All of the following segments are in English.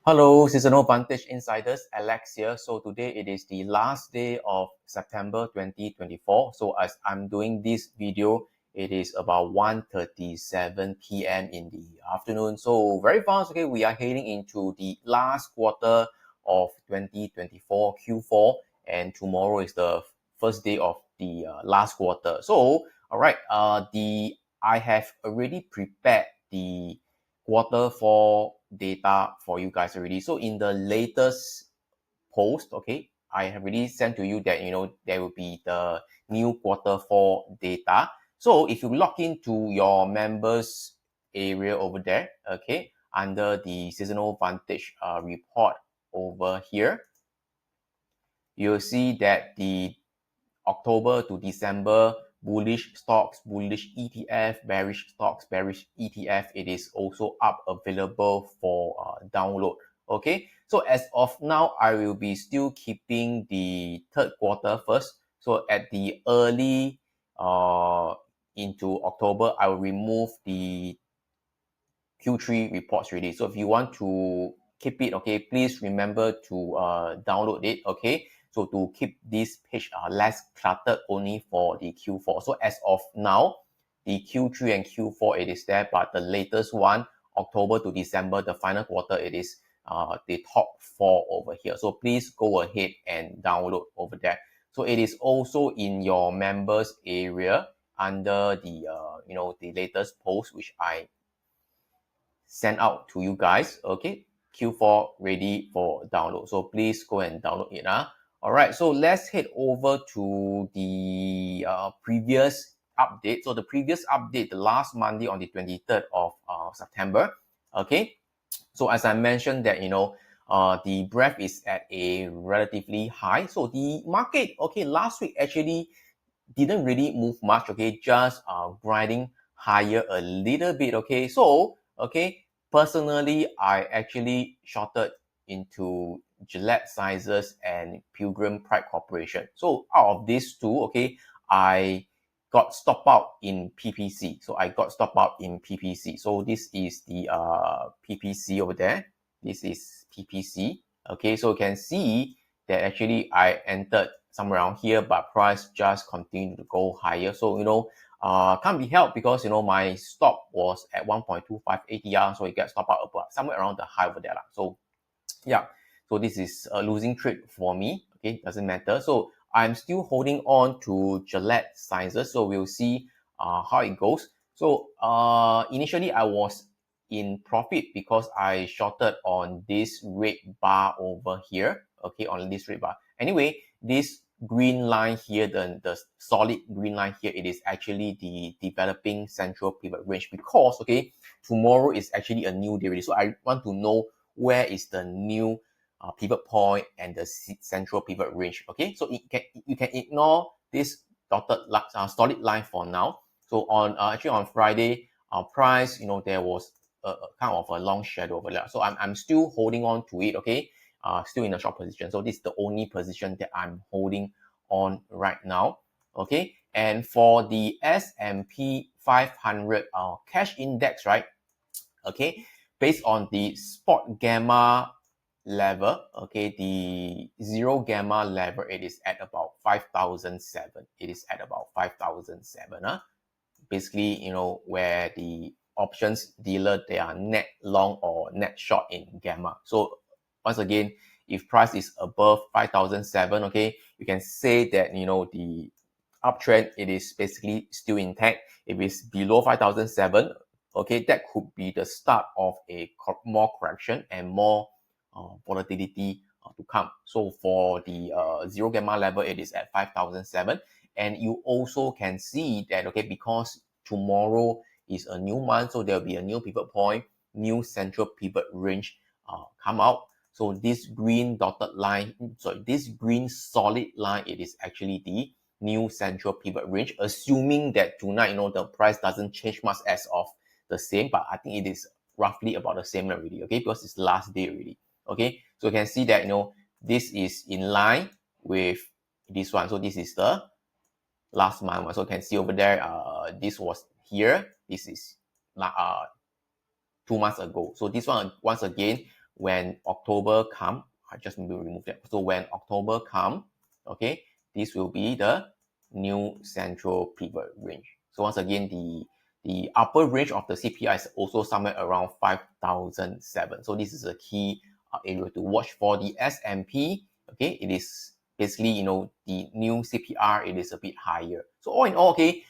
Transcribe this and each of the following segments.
Hello, Seasonal Vantage Insiders, Alex here. So today it is the last day of September 2024. So as I'm doing this video, it is about 1:37 p.m. in the afternoon. So very fast, okay, we are heading into the last quarter of 2024 Q4, and tomorrow is the first day of the last quarter. So all right, I have already prepared the quarter 4 data for you guys already. So in the latest post, okay, I have already sent to you that, there will be the new quarter 4 data. So if you log into your members area over there, okay, under the seasonal vantage report over here, you'll see that the October to December bullish stocks, bullish ETF, bearish stocks, bearish ETF. It is also up available for download. Okay, so as of now, I will be still keeping the third quarter first. So at the early into October, I will remove the Q3 reports already. So if you want to keep it, okay, please remember to download it, okay? So to keep this page less cluttered only for the Q4. So as of now, the Q3 and Q4, it is there, but the latest one, October to December, the final quarter, it is the top 4 over here. So please go ahead and download over there. So it is also in your members area under the, the latest post, which I sent out to you guys. Okay, Q4 ready for download, so please go and download it. All right, so let's head over to the previous update. So the previous update, the last Monday on the 23rd of September. Okay, so as I mentioned that, the breadth is at a relatively high. So the market, okay, last week actually didn't really move much, okay, just grinding higher a little bit, okay. So, okay, personally, I actually shorted into Gillette Sizes and Pilgrim Pride Corporation. So out of these two, okay, I got stop out in PPC. So I got stop out in PPC. So this is the PPC over there. This is PPC. Okay, so you can see that actually I entered somewhere around here, but price just continued to go higher. So, can't be helped because, my stop was at 1.25 ATR. So it gets stop out about somewhere around the high over there. So yeah, so this is a losing trade for me. Okay, doesn't matter. So I'm still holding on to Gillette Sizes. So we'll see how it goes. So initially I was in profit because I shorted on this red bar over here. Okay, on this red bar. Anyway, this green line here, the solid green line here, it is actually the developing central pivot range because, okay, tomorrow is actually a new day already. So I want to know where is the new pivot point and the central pivot range. Okay, so you can ignore this dotted solid line for now. So on actually on Friday, our price, there was a kind of a long shadow over there. So I'm still holding on to it. Okay, still in a short position. So this is the only position that I'm holding on right now. Okay, and for the S&P 500 cash index, right? Okay, based on the spot gamma level, okay, the zero gamma level, it is at about 5,007. It is at about 5,007. Basically, where the options dealer, they are net long or net short in gamma. So once again, if price is above 5,007, okay, you can say that, the uptrend, it is basically still intact. If it's below 5,007, okay, that could be the start of a more correction and more volatility to come. So for the zero gamma level, it is at 5,007. And you also can see that, okay, because tomorrow is a new month, so there'll be a new pivot point, new central pivot range come out. So this green dotted line, sorry, this green solid line, it is actually the new central pivot range, assuming that tonight, the price doesn't change much as of the same, but I think it is roughly about the same already, okay, because it's last day already. Okay, so you can see that, this is in line with this one. So this is the last month. So you can see over there, this was here. This is 2 months ago. So this one, once again, when October come, I just remove that. So when October come, okay, this will be the new central pivot range. So once again, the upper range of the CPI is also somewhere around 5,007. So this is a key area to watch for the S&P. Okay, it is basically, you know, the new CPR, it is a bit higher. So all in all, okay,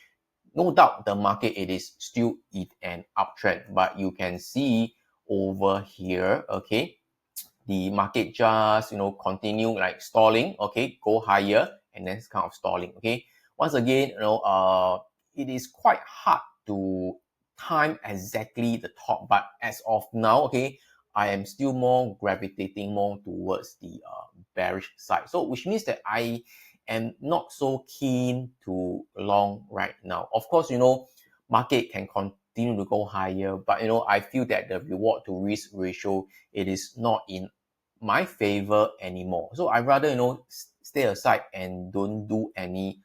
no doubt the market, it is still in an uptrend, but you can see over here, okay, the market just, you know, continue like stalling, okay, go higher and then it's kind of stalling, okay. Once again, you know, it is quite hard to time exactly the top, but as of now, okay, I am still more gravitating more towards the bearish side. So which means that I am not so keen to long right now. Of course, you know, market can continue to go higher, but you know, I feel that the reward to risk ratio, it is not in my favor anymore. So I rather, you know, stay aside and don't do any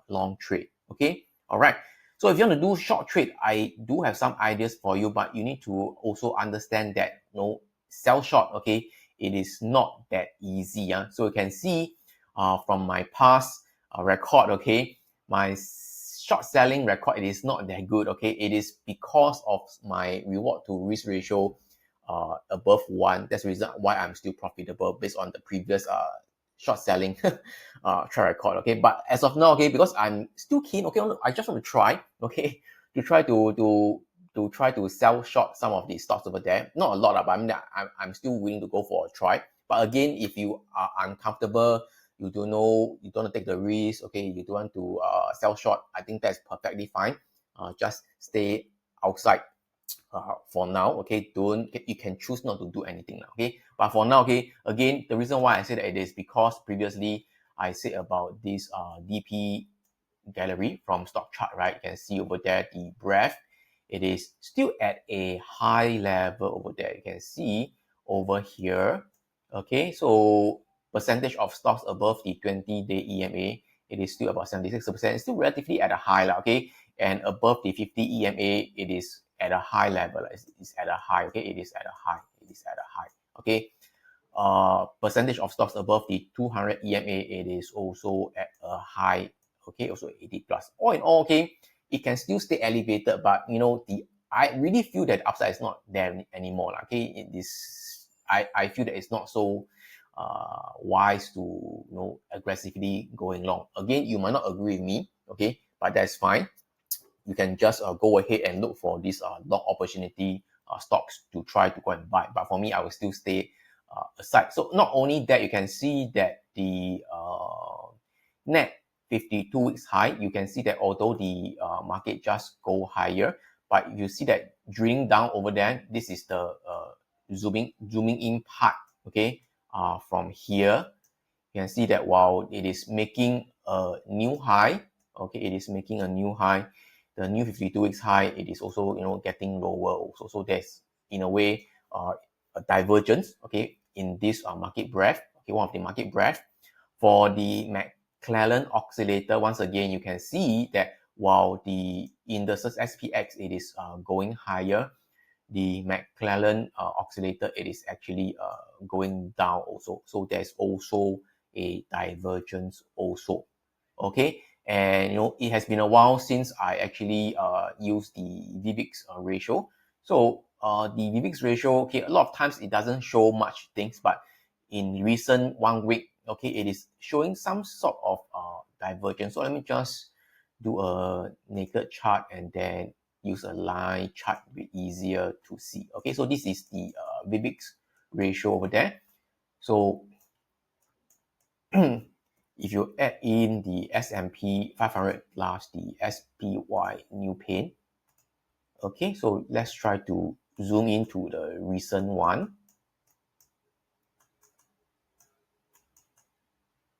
long trade. Okay, all right. So if you want to do short trade, I do have some ideas for you, but you need to also understand that, you know, sell short, okay, it is not that easy. So you can see from my past record, okay, my short selling record, it is not that good, okay. It is because of my reward to risk ratio above 1. That's the reason why I'm still profitable based on the previous short selling track record. Okay, but as of now, okay, because I'm still keen, okay, I just want to try, okay, to try to try to sell short some of the stocks over there. Not a lot, but I mean, I'm still willing to go for a try. But again, if you are uncomfortable, you don't know, you don't want to take the risk, okay, you don't want to sell short, I think that's perfectly fine. Just stay outside for now, okay. Don't, you can choose not to do anything now, okay. But for now, okay, again, the reason why I say that it is because previously I said about this DP gallery from stock chart, right? You can see over there the breadth, it is still at a high level over there. You can see over here, okay. So percentage of stocks above the 20-day EMA, it is still about 76%. It's still relatively at a high, okay. And above the 50 EMA, it is at a high level. It's at a high, okay. It is at a high. It is at a high, okay. Percentage of stocks above the 200 EMA, it is also at a high, okay, also 80 plus. All in all, okay, it can still stay elevated, but you know, I really feel that upside is not there anymore. Okay, it is, I feel that it's not so wise to, you know, aggressively going long. Again, you might not agree with me, okay, but that's fine. You can just go ahead and look for these long opportunity stocks to try to go and buy. But for me, I will still stay aside. So not only that, you can see that the net 52 weeks high, you can see that although the market just go higher, but you see that drilling down over there, this is the zooming in part, okay, from here, you can see that while it is making a new high, okay, it is making a new high, the new 52 weeks high, it is also, you know, getting lower also. So there's, in a way, a divergence, okay, in this market breadth, okay, one of the market breadth. For the McClellan oscillator, once again, you can see that while the indices SPX, it is going higher, the McClellan oscillator, it is actually going down also. So there's also a divergence also, okay. And you know, it has been a while since I actually used the VVIX ratio. So the VVIX ratio, okay, a lot of times it doesn't show much things, but in recent 1 week, okay, it is showing some sort of divergence. So let me just do a naked chart and then use a line chart, be easier to see. Okay, so this is the VVIX ratio over there. So if you add in the S&P 500 plus the SPY new pain, okay, so let's try to zoom into the recent one.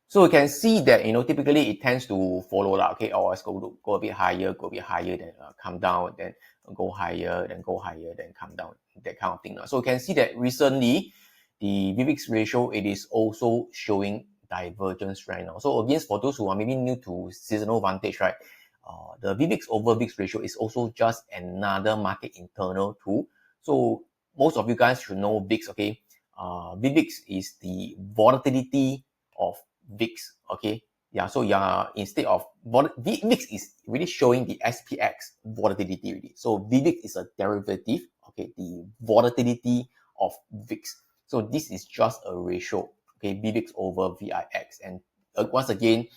So you can see that, you know, typically it tends to follow that, okay, always go a bit higher, then come down, then go higher, then go higher, then come down, that kind of thing. So you can see that recently, the VVIX ratio, it is also showing divergence right now. So again, for those who are maybe new to seasonal vantage, right, the VVIX over VIX ratio is also just another market internal tool. So most of you guys should know VIX, okay. VVIX is the volatility of VIX. Okay, yeah. So yeah, instead of VVIX is really showing the SPX volatility already. So VVIX is a derivative. Okay, the volatility of VIX. So this is just a ratio. Okay, VVIX over VIX. And once again,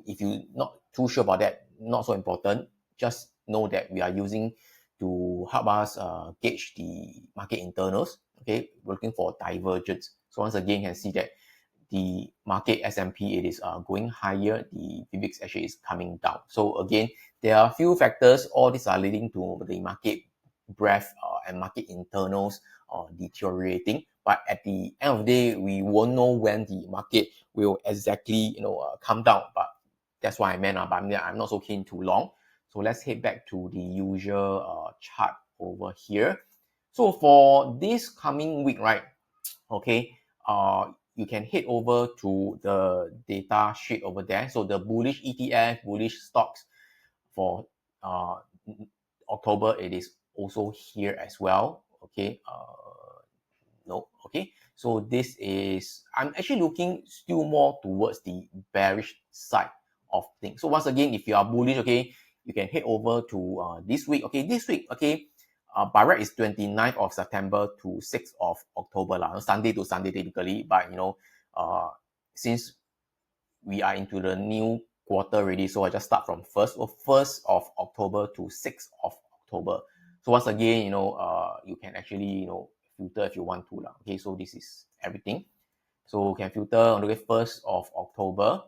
if you're not too sure about that, not so important. Just know that we are using to help us gauge the market internals. Okay, we're looking for divergence. So once again, you can see that the market S&P, it is going higher, the VIX actually is coming down. So again, there are a few factors. All these are leading to the market breadth and market internals deteriorating. But at the end of the day, we won't know when the market will exactly come down. But that's what I meant. But I'm not so keen too long. So let's head back to the usual chart over here. So for this coming week, right? Okay, you can head over to the data sheet over there. So the bullish ETF, bullish stocks for October, it is also here as well. Okay, no, okay. So this is, I'm actually looking still more towards the bearish side of things. So once again, if you are bullish, okay, you can head over to this week. Okay, this week, okay, by right is 29th of September to 6th of October, Sunday to Sunday typically. But since we are into the new quarter already, so I just start from 1st of October to 6th of October. So once again, you can actually filter if you want to. Okay, so this is everything. So you can filter on the 1st of October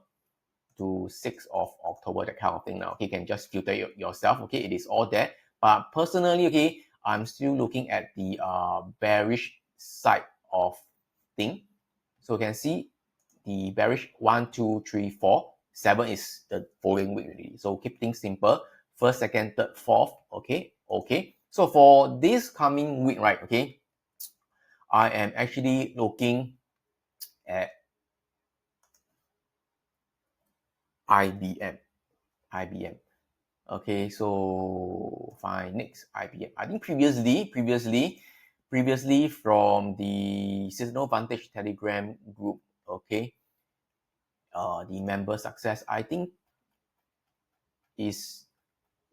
to 6th of October, that kind of thing now. Okay, you can just filter yourself. Okay, it is all there. But personally, okay, I'm still looking at the bearish side of thing. So you can see the bearish 1, 2, 3, 4. 7 is the following week already. So keep things simple. First, second, third, fourth. Okay, okay. So for this coming week, right? Okay, I am actually looking at IBM. Okay, so fine. Next, IBM. I think previously from the Seasonal Vantage Telegram group. Okay, the member success, I think, is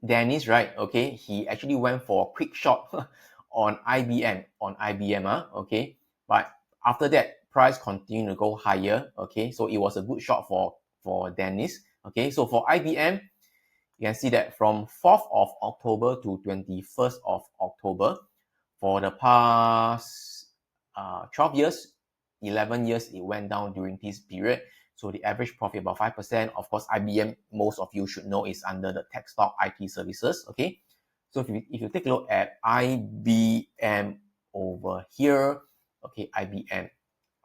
Dennis, right? Okay, he actually went for a quick shot on IBM. Okay, but after that, price continued to go higher. Okay, so it was a good shot for Dennis. Okay, so for IBM, you can see that from 4th of October to 21st of October, for the past 12 years, 11 years, it went down during this period. So the average profit about 5%. Of course, IBM, most of you should know, is under the tech stock IT services. Okay, so if you take a look at IBM over here, okay, IBM,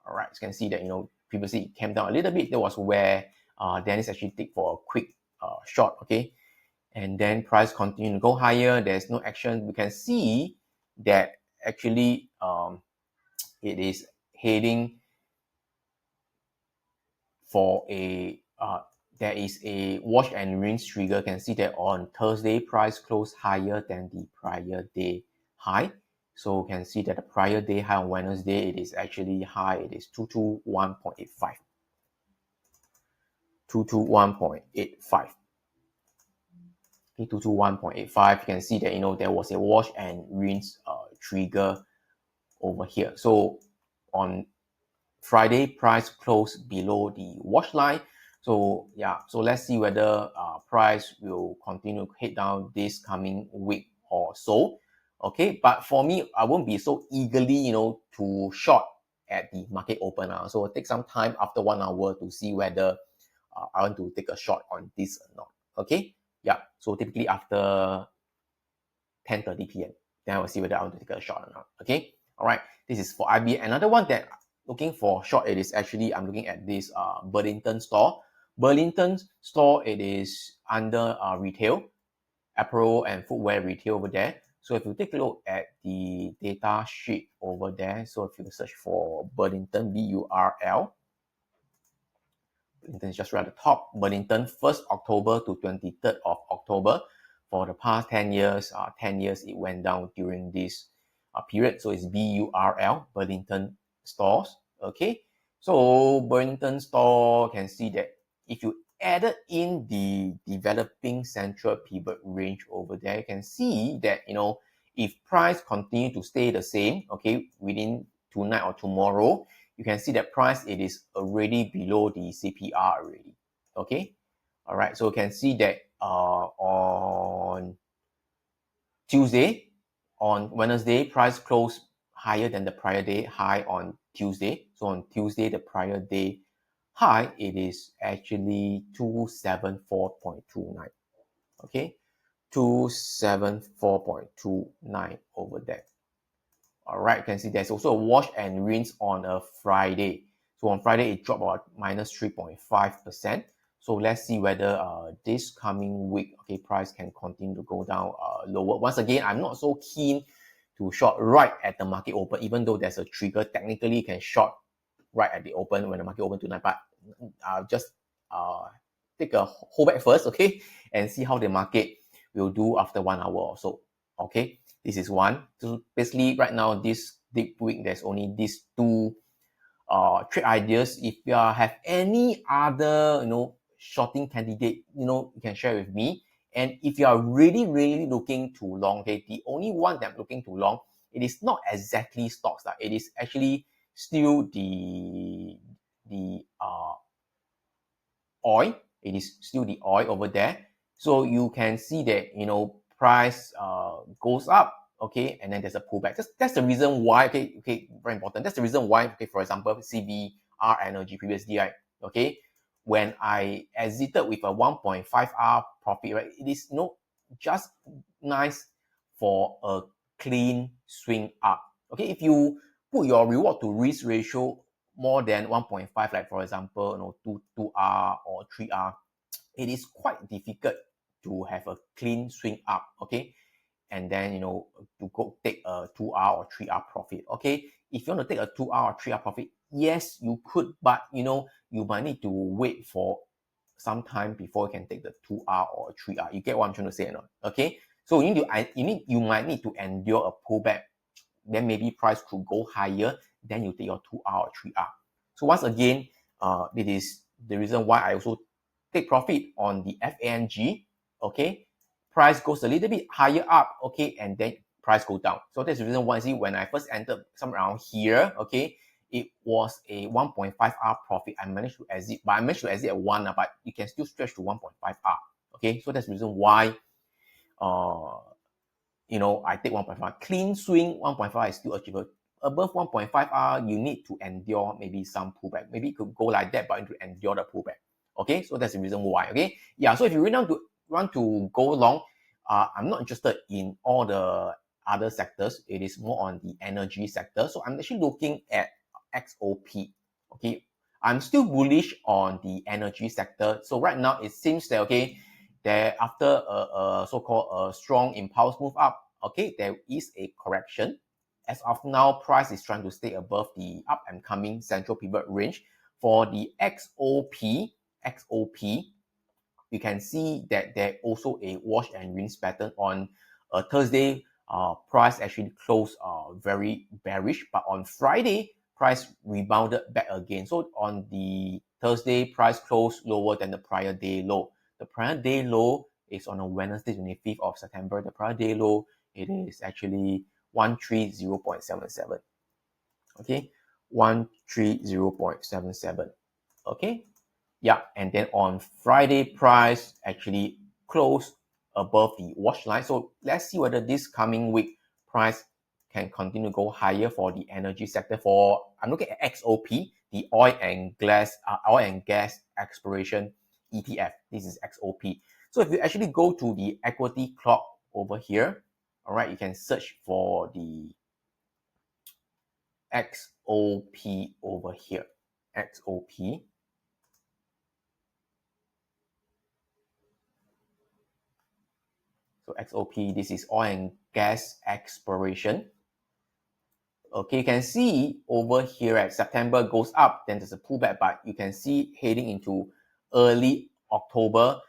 all right, you can see that previously it came down a little bit. That was where Dennis actually take for a quick short. Okay, and then price continue to go higher. There's no action. We can see that actually it is heading for a there is a wash and rinse trigger. You can see that on Thursday, price closed higher than the prior day high. So you can see that the prior day high on Wednesday, it is actually high. It is 221.85. 221.85. Okay, 221.85. You can see that there was a wash and rinse trigger over here. So on Friday, price closed below the wash line. So yeah, so let's see whether price will continue to head down this coming week or so. Okay, but for me, I won't be so eagerly, to short at the market open. So take some time after 1 hour to see whether I want to take a short on this or not. Okay, yeah. So typically after 10:30 p.m. Then I will see whether I want to take a short or not. Okay, all right. This is for IB. Another one that looking for short, it is actually, I'm looking at this Burlington store. Burlington store, it is under retail, apparel and footwear retail over there. So if you take a look at the data sheet over there, so if you search for Burlington, BURL, Burlington is just right at the top. Burlington, 1st October to 23rd of October. For the past 10 years, it went down during this period. So it's BURL, Burlington stores. Okay, so Burlington store can see that if you added in the developing central pivot range over there, you can see that, you know, if price continue to stay the same, okay, within tonight or tomorrow, you can see that price, it is already below the CPR already. Okay, all right, so you can see that on Tuesday, on Wednesday, price closed higher than the prior day high on Tuesday. So on Tuesday, the prior day high, it is actually 274.29. Okay, 274.29 over there. All right, you can see there's also a wash and rinse on a Friday. So on Friday, it dropped about minus 3.5%. So let's see whether this coming week, okay, price can continue to go down lower. Once again, I'm not so keen to short right at the market open, even though there's a trigger. Technically, you can short right at the open when the market open tonight, but just take a hold back first, okay, and see how the market will do after 1 hour or so. Okay, this is one. So basically, right now, this deep week, there's only these two trade ideas. If you have any other, you know, shorting candidate, you know, you can share with me. And if you are really, really looking to long, okay, the only one that I'm looking to long, it is not exactly stocks. It is actually still the oil. It is still the oil over there. So you can see that, you know, price goes up, okay, and then there's a pullback. That's the reason why, okay, very important. That's the reason why, okay, for example, CBR Energy previously, right, okay, when I exited with a 1.5R profit, right, it is, you know, just nice for a clean swing up. Okay, if you put your reward to risk ratio more than 1.5, like for example, you know, 2R or 3R, it is quite difficult to have a clean swing up, okay? And then, you know, to go take a 2R or 3R profit, okay? If you want to take a 2R or 3R profit, yes, you could, but, you know, you might need to wait for some time before you can take the 2R or 3R. You get what I'm trying to say or not? Okay? So you might need to endure a pullback. Then maybe price could go higher. Then you take your 2R or 3R. So once again, it is the reason why I also take profit on the FANG. Okay, price goes a little bit higher up. Okay, and then price go down. So that's the reason why, see, when I first entered somewhere around here, okay, it was a 1.5R profit. I managed to exit, but I managed to exit at 1, but you can still stretch to 1.5R. Okay, so that's the reason why you know, I take 1.5. Clean swing, 1.5 is still achievable. Above 1.5R, you need to endure maybe some pullback. Maybe it could go like that, but you need to endure the pullback. Okay, so that's the reason why. Okay, yeah. So if you really want to go long, I'm not interested in all the other sectors. It is more on the energy sector. So I'm actually looking at XOP. Okay, I'm still bullish on the energy sector. So right now it seems that, okay, there after a so-called a strong impulse move up, okay, there is a correction. As of now, price is trying to stay above the up and coming central pivot range. For the XOP, you can see that there also a wash and rinse pattern on Thursday. Price actually closed very bearish, but on Friday, price rebounded back again. So on the Thursday, price closed lower than the prior day low. The prior day low is on a Wednesday, 25th of September. The prior day low, it is actually 130.77. Okay, 130.77. Okay, yeah, and then on Friday, price actually closed above the wash line. So let's see whether this coming week price can continue to go higher for the energy sector. For I'm looking at XOP, the oil and gas exploration ETF. This is XOP. So if you actually go to the equity clock over here, all right, you can search for the XOP over here. XOP. So XOP, this is oil and gas exploration. Okay, you can see over here at September goes up, then there's a pullback, but you can see heading into early October,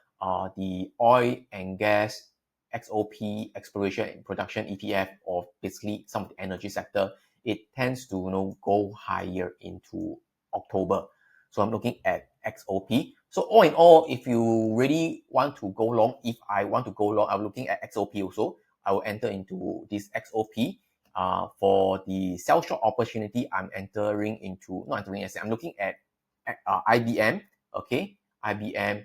the oil and gas XOP exploration and production ETF, or basically some of the energy sector, it tends to go higher into October. So I'm looking at XOP. So all in all, if you really want to go long, if I want to go long, I'm looking at XOP also. I will enter into this XOP. For the sell short opportunity, I'm entering into, not entering, I'm looking at IBM, okay, IBM,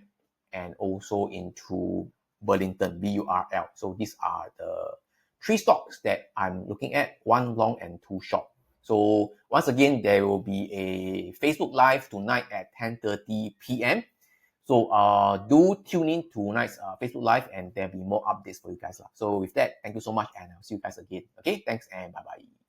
and also into Burlington, BURL. So these are the three stocks that I'm looking at, one long and two short. So once again, there will be a Facebook Live tonight at 10:30 p.m. So do tune in to tonight's Facebook Live, and there'll be more updates for you guys. So with that, thank you so much, and I'll see you guys again. Okay, thanks and bye-bye.